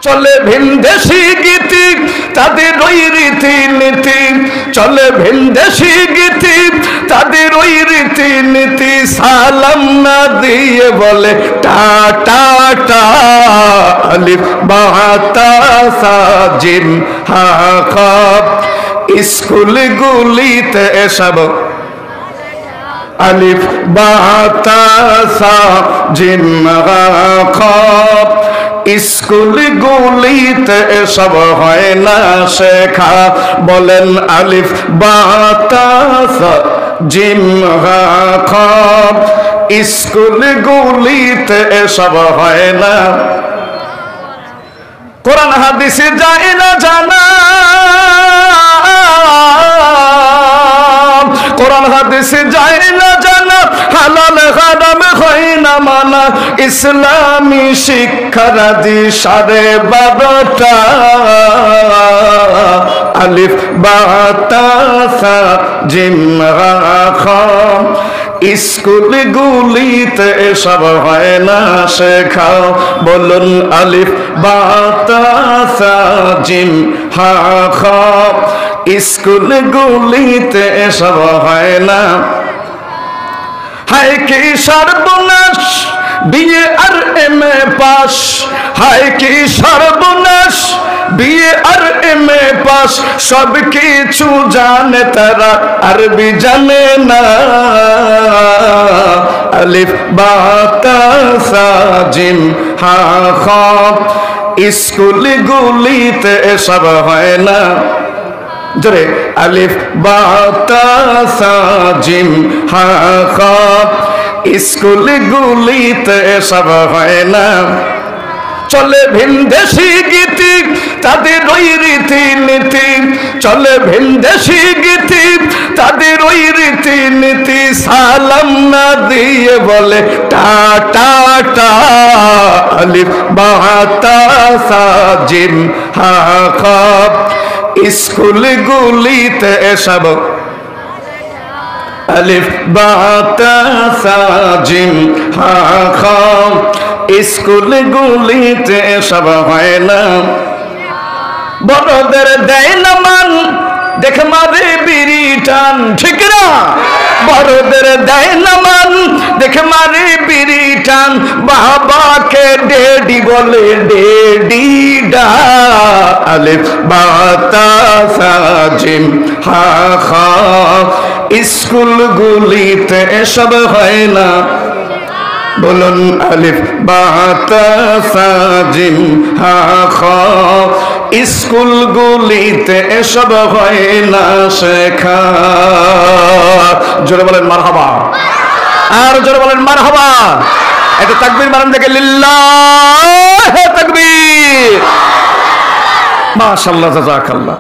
চলে ভিনদেশি গীতি তাদের ওই রীতিনীতি, চলে ভিনদেশি গীতি তাদের ওই রীতিনীতি, সালাম না দিয়ে বলে টা টা টা, আলিফ বা তা সা জিম হা খা। স্কুলগুলিতে এসব আলিফ বা তা সা জিম হা খা, স্কুলগুলিতে এসব হয় না শেখা। বলেন আলিফ বা তা সা জিম হা খা, স্কুলগুলিতে এসব হয় না। কোরআন হাদিসে যায় না জানা, কোরআন হাদিসে যায় না জানা, হালাল হারাম হয় না মানা, ইসলামী শিক্ষার দি 12:30 আলিফ বা তা সা জিম হা খা, স্কুলগুলিতে এসব হয় না শেখা। বলুন আলিফ বা তা সা জিম হা খা, স্কুলগুলিতে এসব হয় না। হায় কি সর্বনাশ বিয়ে আর এমএ পাস, হায় কি সর্বনাশ বিয়ে আর এমএ পাস, সব কিছু জানে তারা আরবি জানে না। আলিফ বা তা সা জিম হা খা, স্কুলগুলিতে এসব হয় না। জোরে আলিফ বা তা সা জিম হা খা, স্কুলগুলিতে এসব হয় না। চলে ভিনদেশি গীতি তাদের ওই রীতিনীতি, চলে ভিনদেশি গীতি তাদের ওই রীতিনীতি, সালাম না দিয়ে বলে টা টা টা, আলিফ বা তা সা জিম হা খা, স্কুলগুলিতে এসব আলিফ বা তা সা জিম হা খা, স্কুলগুলিতে এসব হয় না। বড়দের দেয় না মান, দেখে মারে বিড়ি টান, ঠিক না? বড়দের দেয় না মান, দেখে মারে বিড়ি টান, বাবাকে ডেডি বলে ডেডি ডা, আলিফ বা তা সা জিম হা খা, স্কুলগুলিতে এসব হয় না। বলুন আলিফ বা তা সা জিম হা খা, স্কুলগুলিতে এসব হয় না শেখা। জোরে বলেন মারহাবা, আর জোরে বলেন মারহাবা। এটা তাকবীর মারেন দেখে, লিল্লাহ তাকবীর, মাশাআল্লাহ, জাযাকাল্লাহ।